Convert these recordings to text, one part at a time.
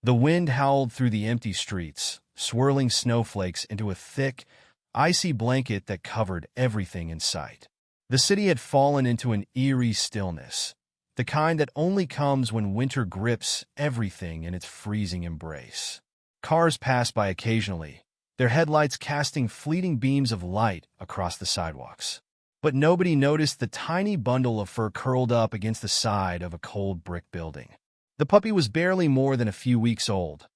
The wind howled through the empty streets, swirling snowflakes into a thick, icy blanket that covered everything in sight. The city had fallen into an eerie stillness, the kind that only comes when winter grips everything in its freezing embrace. Cars passed by occasionally, their headlights casting fleeting beams of light across the sidewalks. But nobody noticed the tiny bundle of fur curled up against the side of a cold brick building. The puppy was barely more than a few weeks old,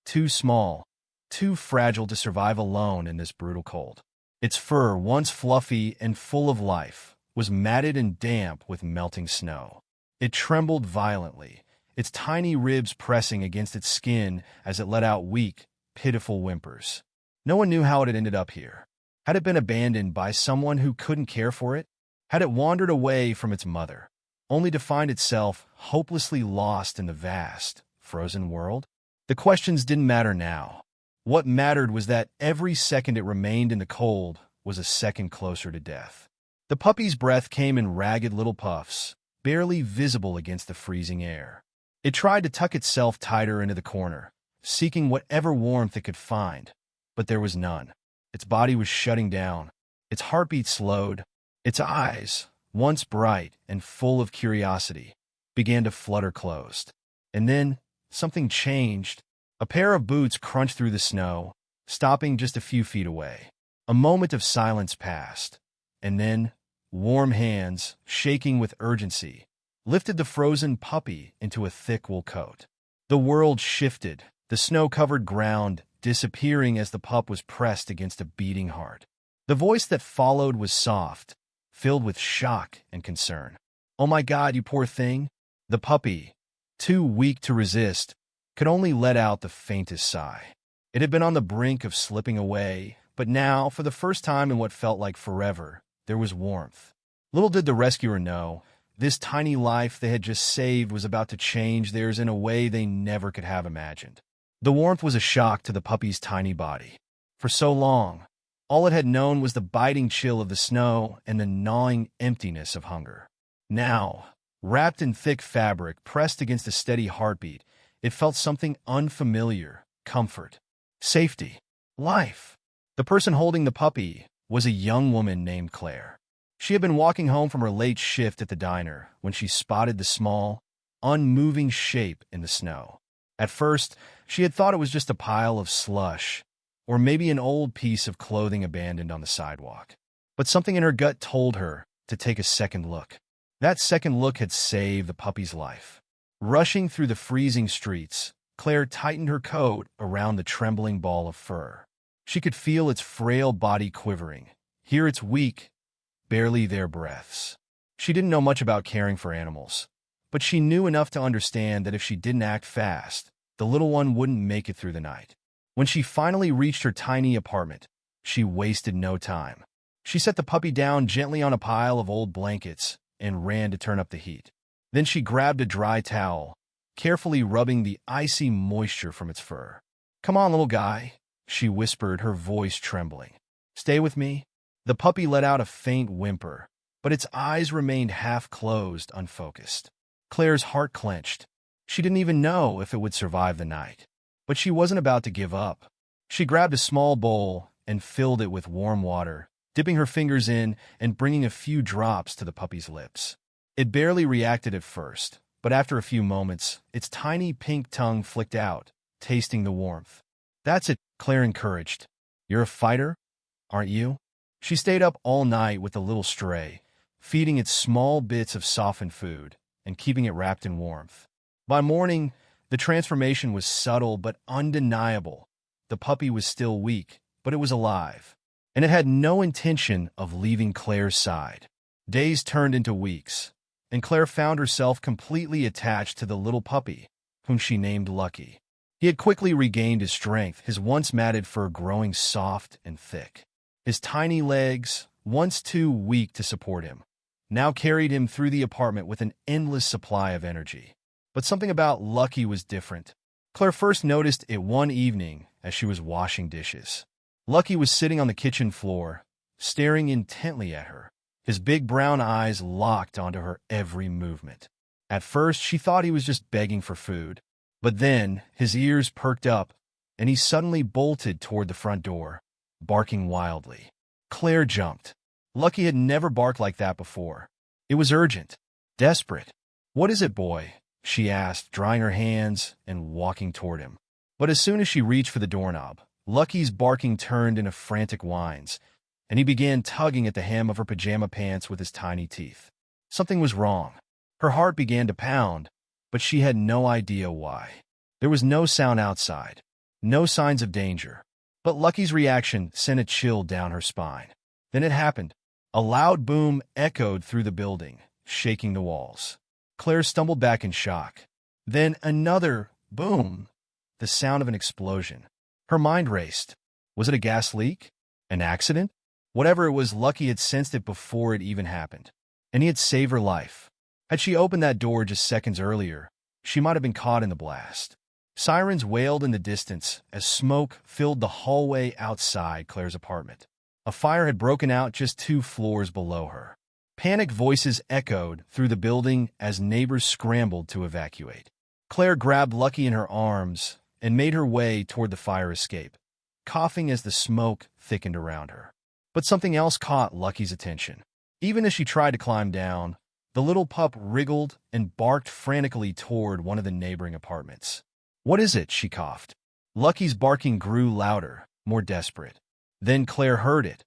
too small, too fragile to survive alone in this brutal cold. Its fur, once fluffy and full of life, was matted and damp with melting snow. It trembled violently, its tiny ribs pressing against its skin as it let out weak, pitiful whimpers. No one knew how it had ended up here. Had it been abandoned by someone who couldn't care for it? Had it wandered away from its mother, only to find itself hopelessly lost in the vast, frozen world? The questions didn't matter now. What mattered was that every second it remained in the cold was a second closer to death. The puppy's breath came in ragged little puffs, barely visible against the freezing air. It tried to tuck itself tighter into the corner, seeking whatever warmth it could find, but there was none. Its body was shutting down, its heartbeat slowed, its eyes, once bright and full of curiosity, began to flutter closed. And then, something changed. A pair of boots crunched through the snow, stopping just a few feet away. A moment of silence passed, and then, warm hands, shaking with urgency, lifted the frozen puppy into a thick wool coat. The world shifted, the snow-covered ground disappearing as the pup was pressed against a beating heart. The voice that followed was soft, filled with shock and concern. "Oh my God, you poor thing." The puppy, too weak to resist, could only let out the faintest sigh. It had been on the brink of slipping away, but now, for the first time in what felt like forever, there was warmth. Little did the rescuer know, this tiny life they had just saved was about to change theirs in a way they never could have imagined. The warmth was a shock to the puppy's tiny body. For so long, all it had known was the biting chill of the snow and the gnawing emptiness of hunger. Now, wrapped in thick fabric, pressed against a steady heartbeat, it felt something unfamiliar: comfort, safety, life. The person holding the puppy was a young woman named Claire. She had been walking home from her late shift at the diner when she spotted the small, unmoving shape in the snow. At first, she had thought it was just a pile of slush, or maybe an old piece of clothing abandoned on the sidewalk. But something in her gut told her to take a second look. That second look had saved the puppy's life. Rushing through the freezing streets, Claire tightened her coat around the trembling ball of fur. She could feel its frail body quivering, hear its weak, barely there breaths. She didn't know much about caring for animals, but she knew enough to understand that if she didn't act fast, the little one wouldn't make it through the night. When she finally reached her tiny apartment, she wasted no time. She set the puppy down gently on a pile of old blankets and ran to turn up the heat. Then she grabbed a dry towel, carefully rubbing the icy moisture from its fur. "Come on, little guy," she whispered, her voice trembling. "Stay with me." The puppy let out a faint whimper, but its eyes remained half-closed, unfocused. Claire's heart clenched. She didn't even know if it would survive the night. But she wasn't about to give up. She grabbed a small bowl and filled it with warm water, dipping her fingers in and bringing a few drops to the puppy's lips. It barely reacted at first, but after a few moments, its tiny pink tongue flicked out, tasting the warmth. "That's it," Claire encouraged. "You're a fighter, aren't you?" She stayed up all night with the little stray, feeding it small bits of softened food and keeping it wrapped in warmth. By morning, the transformation was subtle but undeniable. The puppy was still weak, but it was alive, and it had no intention of leaving Claire's side. Days turned into weeks, and Claire found herself completely attached to the little puppy, whom she named Lucky. He had quickly regained his strength, his once matted fur growing soft and thick. His tiny legs, once too weak to support him, now carried him through the apartment with an endless supply of energy. But something about Lucky was different. Claire first noticed it one evening as she was washing dishes. Lucky was sitting on the kitchen floor, staring intently at her, his big brown eyes locked onto her every movement. At first, she thought he was just begging for food, But then his ears perked up, and he suddenly bolted toward the front door, barking wildly. Claire jumped. Lucky had never barked like that before. It was urgent, desperate. "What is it, boy?" she asked, drying her hands and walking toward him. But as soon as she reached for the doorknob, Lucky's barking turned into frantic whines, and he began tugging at the hem of her pajama pants with his tiny teeth. Something was wrong. Her heart began to pound, but she had no idea why. There was no sound outside, no signs of danger, but Lucky's reaction sent a chill down her spine. Then it happened. A loud boom echoed through the building, shaking the walls. Claire stumbled back in shock. Then another boom, the sound of an explosion. Her mind raced. Was it a gas leak? An accident? Whatever it was, Lucky had sensed it before it even happened. And he had saved her life. Had she opened that door just seconds earlier, she might have been caught in the blast. Sirens wailed in the distance as smoke filled the hallway outside Claire's apartment. A fire had broken out just 2 floors below her. Panicked voices echoed through the building as neighbors scrambled to evacuate. Claire grabbed Lucky in her arms and made her way toward the fire escape, coughing as the smoke thickened around her. But something else caught Lucky's attention. Even as she tried to climb down, the little pup wriggled and barked frantically toward one of the neighboring apartments. "What is it?" she coughed. Lucky's barking grew louder, more desperate. Then Claire heard it,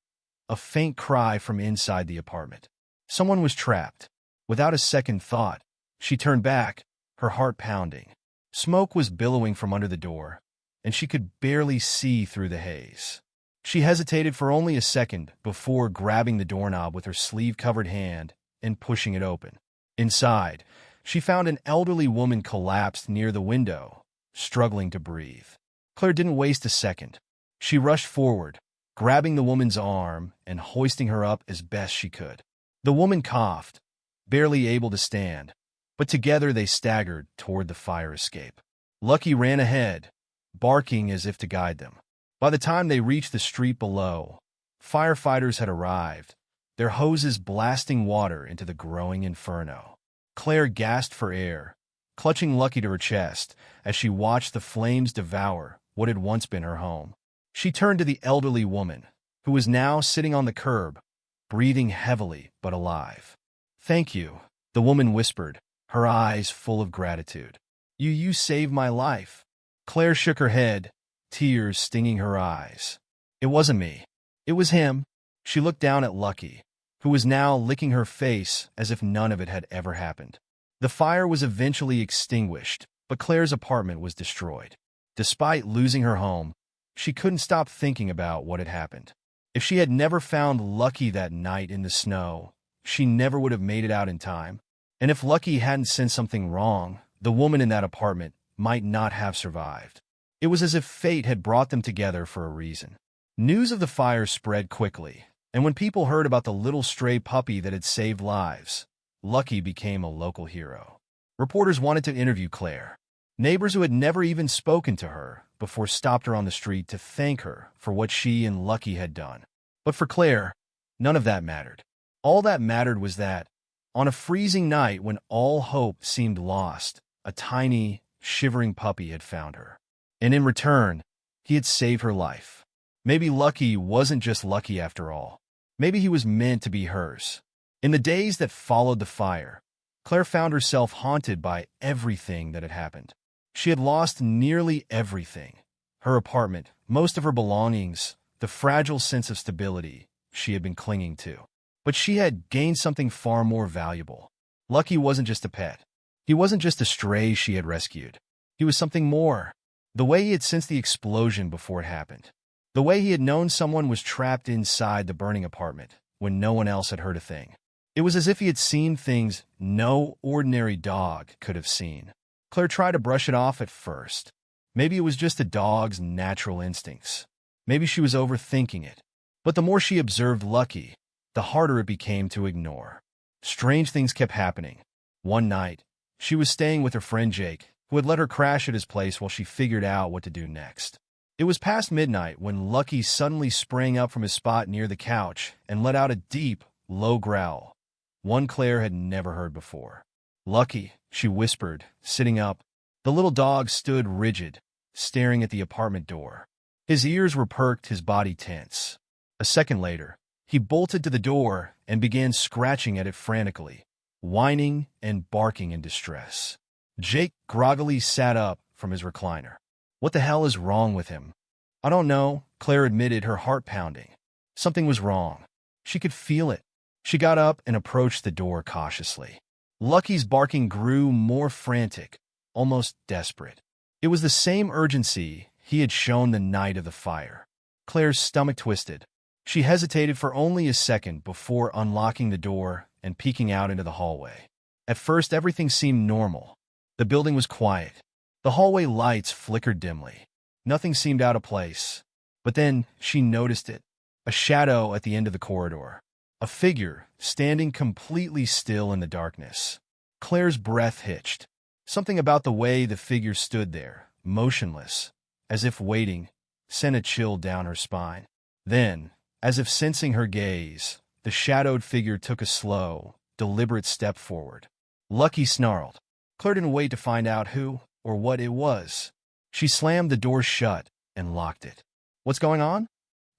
a faint cry from inside the apartment. Someone was trapped. Without a second thought, she turned back, her heart pounding. Smoke was billowing from under the door, and she could barely see through the haze. She hesitated for only a second before grabbing the doorknob with her sleeve-covered hand and pushing it open. Inside, she found an elderly woman collapsed near the window, struggling to breathe. Claire didn't waste a second. She rushed forward, grabbing the woman's arm and hoisting her up as best she could. The woman coughed, barely able to stand, but together they staggered toward the fire escape. Lucky ran ahead, barking as if to guide them. By the time they reached the street below, firefighters had arrived, their hoses blasting water into the growing inferno. Claire gasped for air, clutching Lucky to her chest as she watched the flames devour what had once been her home. She turned to the elderly woman, who was now sitting on the curb, breathing heavily but alive. "Thank you," the woman whispered, her eyes full of gratitude. You saved my life." Claire shook her head, tears stinging her eyes. "It wasn't me. It was him." She looked down at Lucky, who was now licking her face as if none of it had ever happened. The fire was eventually extinguished, but Claire's apartment was destroyed. Despite losing her home, she couldn't stop thinking about what had happened. If she had never found Lucky that night in the snow, she never would have made it out in time. And if Lucky hadn't sensed something wrong, the woman in that apartment might not have survived. It was as if fate had brought them together for a reason. News of the fire spread quickly, and when people heard about the little stray puppy that had saved lives, Lucky became a local hero. Reporters wanted to interview Claire. Neighbors who had never even spoken to her before stopped her on the street to thank her for what she and Lucky had done. But for Claire, none of that mattered. All that mattered was that, on a freezing night when all hope seemed lost, a tiny, shivering puppy had found her. And in return, he had saved her life. Maybe Lucky wasn't just lucky after all. Maybe he was meant to be hers. In the days that followed the fire, Claire found herself haunted by everything that had happened. She had lost nearly everything. Her apartment, most of her belongings, the fragile sense of stability she had been clinging to. But she had gained something far more valuable. Lucky wasn't just a pet. He wasn't just a stray she had rescued. He was something more. The way he had sensed the explosion before it happened. The way he had known someone was trapped inside the burning apartment when no one else had heard a thing. It was as if he had seen things no ordinary dog could have seen. Claire tried to brush it off at first. Maybe it was just a dog's natural instincts. Maybe she was overthinking it. But the more she observed Lucky, the harder it became to ignore. Strange things kept happening. One night, she was staying with her friend Jake, who had let her crash at his place while she figured out what to do next. It was past midnight when Lucky suddenly sprang up from his spot near the couch and let out a deep, low growl, one Claire had never heard before. "Lucky," she whispered, sitting up. The little dog stood rigid, staring at the apartment door. His ears were perked, his body tense. A second later, he bolted to the door and began scratching at it frantically, whining and barking in distress. Jake groggily sat up from his recliner. What the hell is wrong with him? I don't know, Claire admitted, her heart pounding. Something was wrong. She could feel it. She got up and approached the door cautiously. Lucky's barking grew more frantic, almost desperate. It was the same urgency he had shown the night of the fire. Claire's stomach twisted. She hesitated for only a second before unlocking the door and peeking out into the hallway. At first, everything seemed normal. The building was quiet. The hallway lights flickered dimly. Nothing seemed out of place. But then she noticed it. A shadow at the end of the corridor. A figure standing completely still in the darkness. Claire's breath hitched. Something about the way the figure stood there, motionless, as if waiting, sent a chill down her spine. Then, as if sensing her gaze, the shadowed figure took a slow, deliberate step forward. Lucky snarled. Claire didn't wait to find out who or what it was. She slammed the door shut and locked it. What's going on?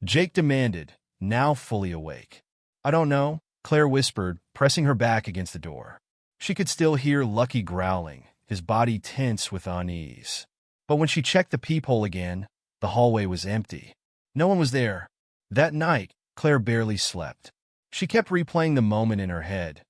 Jake demanded, now fully awake. I don't know, Claire whispered, pressing her back against the door. She could still hear Lucky growling, his body tense with unease. But when she checked the peephole again, the hallway was empty. No one was there. That night, Claire barely slept. She kept replaying the moment in her head.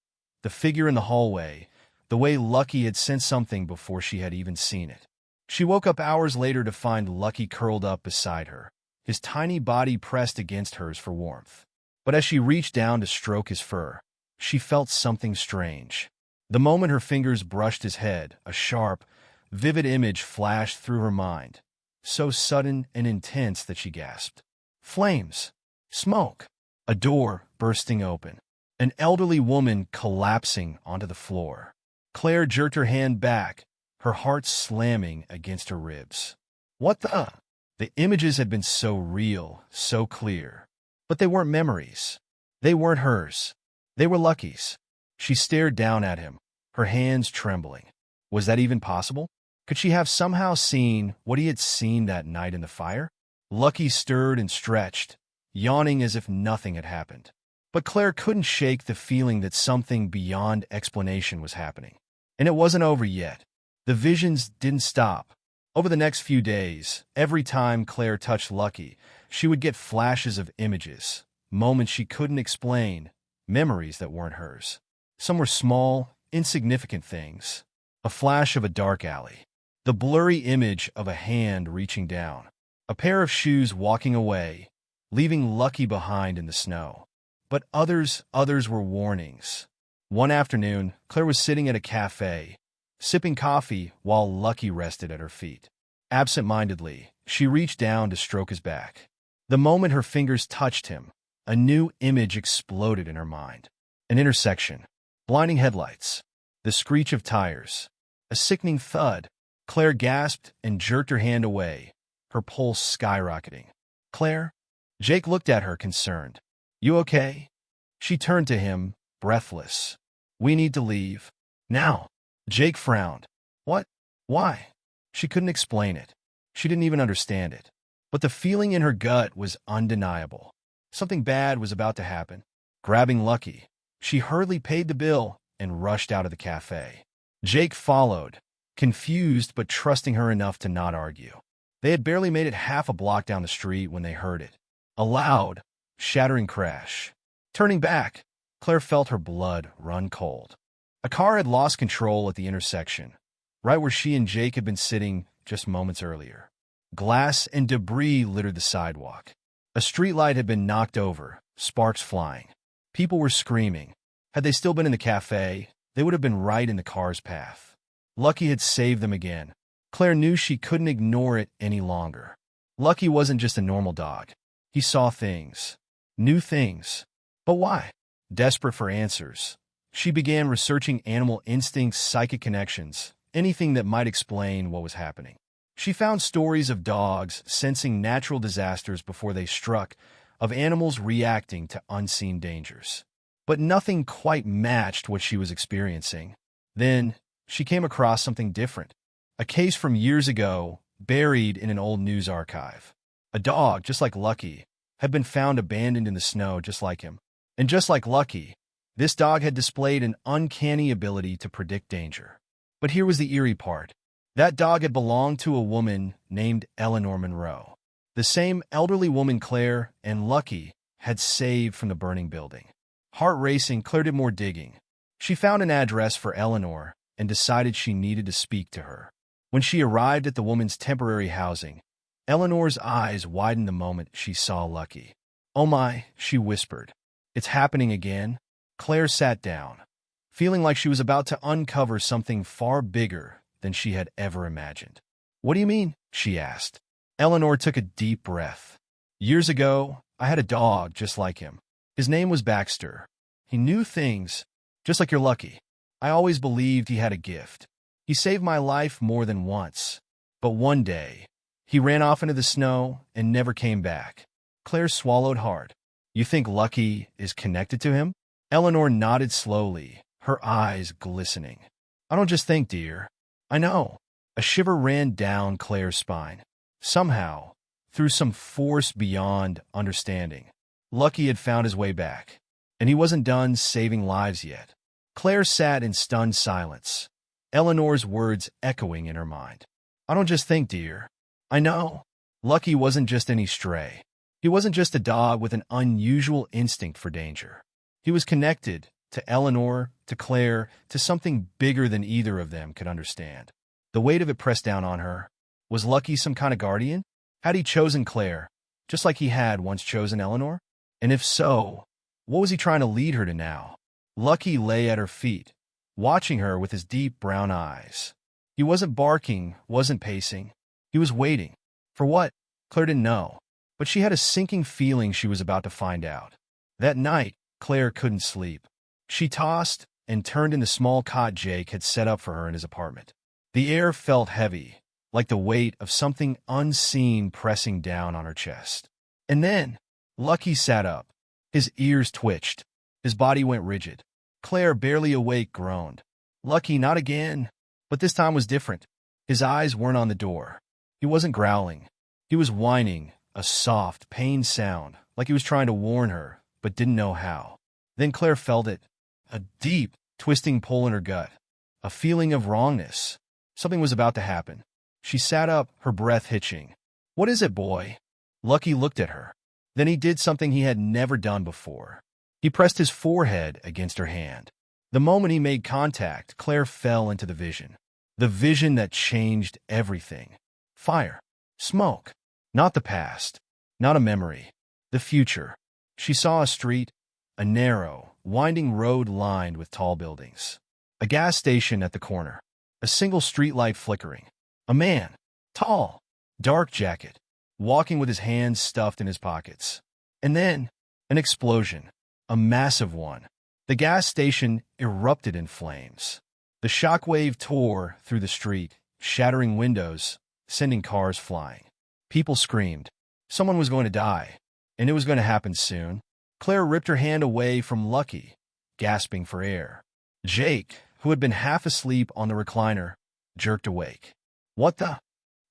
The figure in the hallway, the way Lucky had sensed something before she had even seen it. She woke up hours later to find Lucky curled up beside her, his tiny body pressed against hers for warmth. But as she reached down to stroke his fur, she felt something strange. The moment her fingers brushed his head, a sharp, vivid image flashed through her mind, so sudden and intense that she gasped. Flames! Smoke! A door bursting open. An elderly woman collapsing onto the floor. Claire jerked her hand back, her heart slamming against her ribs. What the? The images had been so real, so clear. But they weren't memories. They weren't hers. They were Lucky's. She stared down at him, her hands trembling. Was that even possible? Could she have somehow seen what he had seen that night in the fire? Lucky stirred and stretched, yawning as if nothing had happened. But Claire couldn't shake the feeling that something beyond explanation was happening. And it wasn't over yet. The visions didn't stop. Over the next few days, every time Claire touched Lucky, she would get flashes of images, moments she couldn't explain, memories that weren't hers. Some were small, insignificant things. A flash of a dark alley. The blurry image of a hand reaching down. A pair of shoes walking away, leaving Lucky behind in the snow. But others were warnings. One afternoon, Claire was sitting at a cafe, sipping coffee while Lucky rested at her feet. Absent-mindedly, she reached down to stroke his back. The moment her fingers touched him, a new image exploded in her mind. An intersection, blinding headlights, the screech of tires, a sickening thud. Claire gasped and jerked her hand away, her pulse skyrocketing. Claire? Jake looked at her, concerned. You okay? She turned to him, breathless. We need to leave. Now. Jake frowned. What? Why? She couldn't explain it. She didn't even understand it. But the feeling in her gut was undeniable. Something bad was about to happen. Grabbing Lucky, she hurriedly paid the bill and rushed out of the cafe. Jake followed, confused but trusting her enough to not argue. They had barely made it half a block down the street when they heard it. A loud, shattering crash. Turning back, Claire felt her blood run cold. A car had lost control at the intersection, right where she and Jake had been sitting just moments earlier. Glass and debris littered the sidewalk. A streetlight had been knocked over, sparks flying. People were screaming. Had they still been in the cafe, they would have been right in the car's path. Lucky had saved them again. Claire knew she couldn't ignore it any longer. Lucky wasn't just a normal dog. He saw things. New things. But why? Desperate for answers, she began researching animal instincts, psychic connections, anything that might explain what was happening. She found stories of dogs sensing natural disasters before they struck, of animals reacting to unseen dangers. But nothing quite matched what she was experiencing. Then, she came across something different. A case from years ago, buried in an old news archive. A dog, just like Lucky, had been found abandoned in the snow just like him. And just like Lucky, this dog had displayed an uncanny ability to predict danger. But here was the eerie part. That dog had belonged to a woman named Eleanor Monroe. The same elderly woman Claire and Lucky had saved from the burning building. Heart racing, Claire did more digging. She found an address for Eleanor and decided she needed to speak to her. When she arrived at the woman's temporary housing, Eleanor's eyes widened the moment she saw Lucky. "Oh my," she whispered. "It's happening again." Claire sat down, feeling like she was about to uncover something far bigger than she had ever imagined. "What do you mean?" she asked. Eleanor took a deep breath. "Years ago, I had a dog just like him. His name was Baxter. He knew things, just like you're Lucky. I always believed he had a gift. He saved my life more than once. But one day, he ran off into the snow and never came back." Claire swallowed hard. "You think Lucky is connected to him?" Eleanor nodded slowly, her eyes glistening. "I don't just think, dear. I know." A shiver ran down Claire's spine. Somehow, through some force beyond understanding, Lucky had found his way back, and he wasn't done saving lives yet. Claire sat in stunned silence, Eleanor's words echoing in her mind. "I don't just think, dear. I know." Lucky wasn't just any stray. He wasn't just a dog with an unusual instinct for danger. He was connected to Eleanor, to Claire, to something bigger than either of them could understand. The weight of it pressed down on her. Was Lucky some kind of guardian? Had he chosen Claire, just like he had once chosen Eleanor? And if so, what was he trying to lead her to now? Lucky lay at her feet, watching her with his deep brown eyes. He wasn't barking, wasn't pacing. He was waiting. For what? Claire didn't know, but she had a sinking feeling she was about to find out. That night, Claire couldn't sleep. She tossed and turned in the small cot Jake had set up for her in his apartment. The air felt heavy, like the weight of something unseen pressing down on her chest. And then, Lucky sat up. His ears twitched. His body went rigid. Claire, barely awake, groaned. "Lucky, not again." But this time was different. His eyes weren't on the door. He wasn't growling. He was whining, a soft, pained sound, like he was trying to warn her, but didn't know how. Then Claire felt it, a deep, twisting pull in her gut, a feeling of wrongness. Something was about to happen. She sat up, her breath hitching. "What is it, boy?" Lucky looked at her. Then he did something he had never done before. He pressed his forehead against her hand. The moment he made contact, Claire fell into the vision. The vision that changed everything. Fire. Smoke. Not the past. Not a memory. The future. She saw a street, a narrow, winding road lined with tall buildings. A gas station at the corner. A single streetlight flickering. A man, tall, dark jacket, walking with his hands stuffed in his pockets. And then, an explosion, a massive one. The gas station erupted in flames. The shockwave tore through the street, shattering windows, sending cars flying. People screamed. Someone was going to die, and it was going to happen soon. Claire ripped her hand away from Lucky, gasping for air. Jake, who had been half asleep on the recliner, jerked awake. "What the?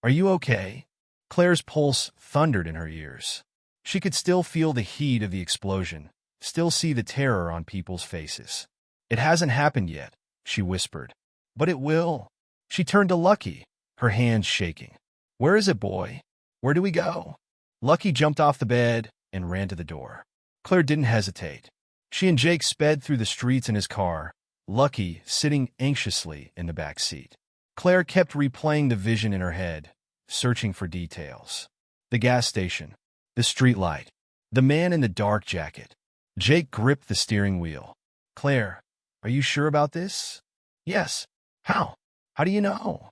Are you okay?" Claire's pulse thundered in her ears. She could still feel the heat of the explosion, still see the terror on people's faces. "It hasn't happened yet," she whispered. "But it will." She turned to Lucky, her hands shaking. "Where is it, boy? Where do we go?" Lucky jumped off the bed and ran to the door. Claire didn't hesitate. She and Jake sped through the streets in his car, Lucky sitting anxiously in the back seat. Claire kept replaying the vision in her head, searching for details. The gas station, the streetlight, the man in the dark jacket. Jake gripped the steering wheel. "Claire, are you sure about this?" "Yes." "How? How do you know?"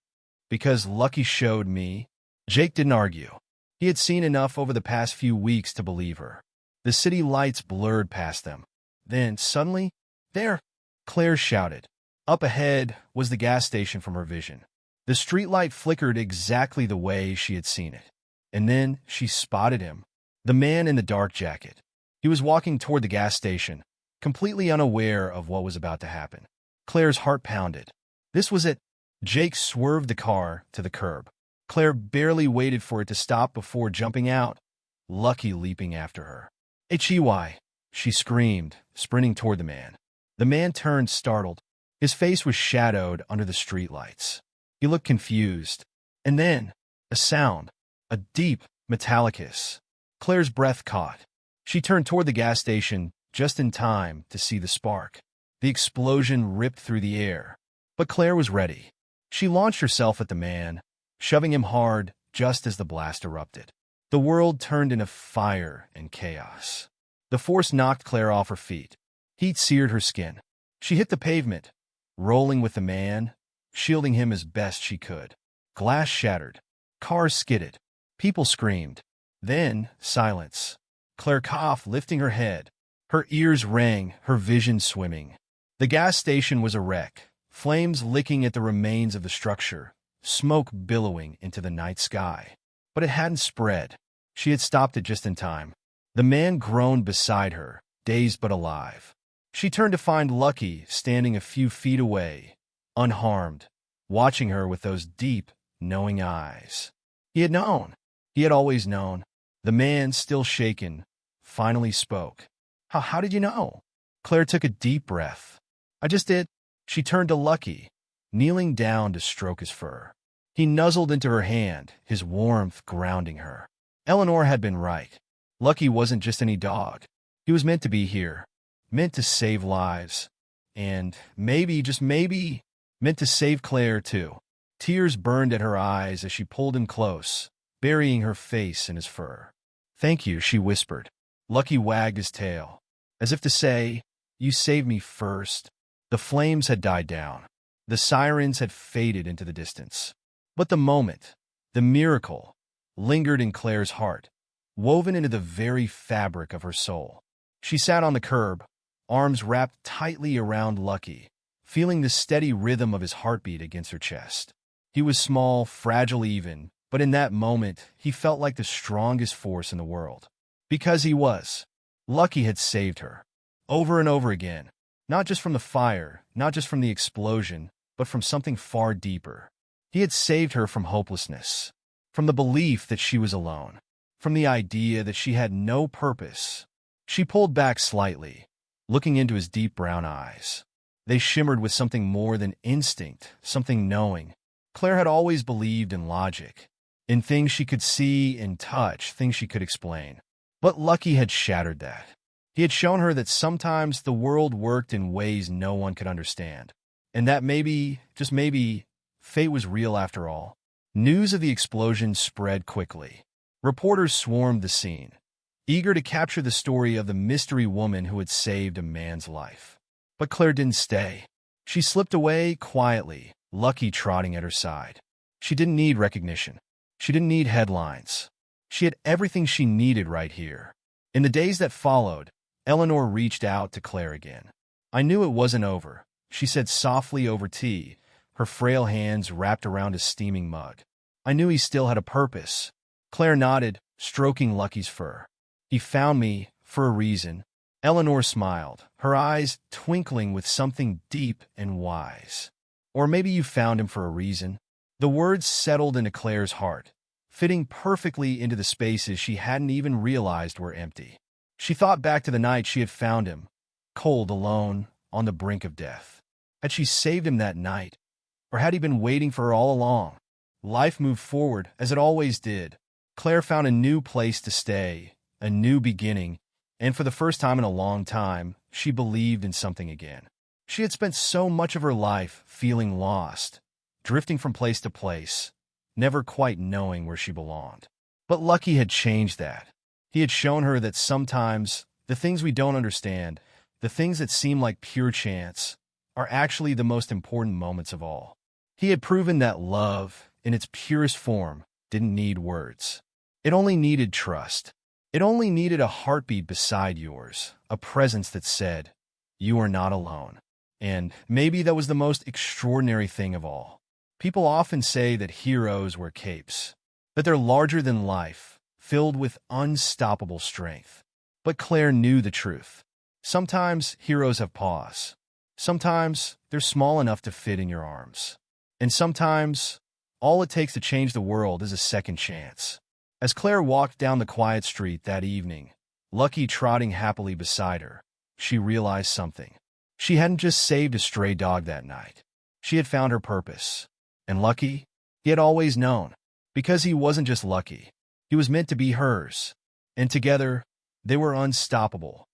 "Because Lucky showed me." Jake didn't argue. He had seen enough over the past few weeks to believe her. The city lights blurred past them. Then, suddenly, there, Claire shouted. Up ahead was the gas station from her vision. The streetlight flickered exactly the way she had seen it. And then she spotted him, the man in the dark jacket. He was walking toward the gas station, completely unaware of what was about to happen. Claire's heart pounded. This was it. Jake swerved the car to the curb. Claire barely waited for it to stop before jumping out, Lucky leaping after her. "Hey, she screamed, sprinting toward the man. The man turned, startled. His face was shadowed under the streetlights. He looked confused. And then, a sound, a deep, metallic hiss. Claire's breath caught. She turned toward the gas station just in time to see the spark. The explosion ripped through the air. But Claire was ready. She launched herself at the man, shoving him hard just as the blast erupted. The world turned into fire and chaos. The force knocked Claire off her feet. Heat seared her skin. She hit the pavement, rolling with the man, shielding him as best she could. Glass shattered. Cars skidded. People screamed. Then, silence. Claire coughed, lifting her head. Her ears rang, her vision swimming. The gas station was a wreck, flames licking at the remains of the structure, smoke billowing into the night sky. But it hadn't spread. She had stopped it just in time. The man groaned beside her, dazed but alive. She turned to find Lucky standing a few feet away, unharmed, watching her with those deep, knowing eyes. He had known. He had always known. The man, still shaken, finally spoke. How did you know?" Claire took a deep breath. "I just did." She turned to Lucky, kneeling down to stroke his fur. He nuzzled into her hand, his warmth grounding her. Eleanor had been right. Lucky wasn't just any dog. He was meant to be here, meant to save lives, and maybe, just maybe, meant to save Claire too. Tears burned at her eyes as she pulled him close, burying her face in his fur. "Thank you," she whispered. Lucky wagged his tail, as if to say, "You saved me first." The flames had died down. The sirens had faded into the distance. But the moment, the miracle, lingered in Claire's heart, woven into the very fabric of her soul. She sat on the curb, arms wrapped tightly around Lucky, feeling the steady rhythm of his heartbeat against her chest. He was small, fragile even, but in that moment, he felt like the strongest force in the world. Because he was. Lucky had saved her. Over and over again. Not just from the fire, not just from the explosion, but from something far deeper. He had saved her from hopelessness, from the belief that she was alone, from the idea that she had no purpose. She pulled back slightly, looking into his deep brown eyes. They shimmered with something more than instinct, something knowing. Claire had always believed in logic, in things she could see and touch, things she could explain. But Lucky had shattered that. He had shown her that sometimes the world worked in ways no one could understand, and that maybe, just maybe, fate was real after all. News of the explosion spread quickly. Reporters swarmed the scene, eager to capture the story of the mystery woman who had saved a man's life. But Claire didn't stay. She slipped away quietly, Lucky trotting at her side. She didn't need recognition. She didn't need headlines. She had everything she needed right here. In the days that followed, Eleanor reached out to Claire again. "I knew it wasn't over," she said softly over tea, her frail hands wrapped around a steaming mug. "I knew he still had a purpose." Claire nodded, stroking Lucky's fur. "He found me for a reason." Eleanor smiled, her eyes twinkling with something deep and wise. "Or maybe you found him for a reason." The words settled into Claire's heart, fitting perfectly into the spaces she hadn't even realized were empty. She thought back to the night she had found him, cold, alone, on the brink of death. Had she saved him that night? Or had he been waiting for her all along? Life moved forward, as it always did. Claire found a new place to stay, a new beginning, and for the first time in a long time, she believed in something again. She had spent so much of her life feeling lost, drifting from place to place, never quite knowing where she belonged. But Lucky had changed that. He had shown her that sometimes the things we don't understand, the things that seem like pure chance, are actually the most important moments of all. He had proven that love, in its purest form, didn't need words. It only needed trust. It only needed a heartbeat beside yours, a presence that said, "You are not alone." And maybe that was the most extraordinary thing of all. People often say that heroes wear capes, that they're larger than life, filled with unstoppable strength. But Claire knew the truth. Sometimes heroes have paws. Sometimes they're small enough to fit in your arms. And sometimes, all it takes to change the world is a second chance. As Claire walked down the quiet street that evening, Lucky trotting happily beside her, she realized something. She hadn't just saved a stray dog that night. She had found her purpose. And Lucky, he had always known. Because he wasn't just lucky. He was meant to be hers. And together, they were unstoppable.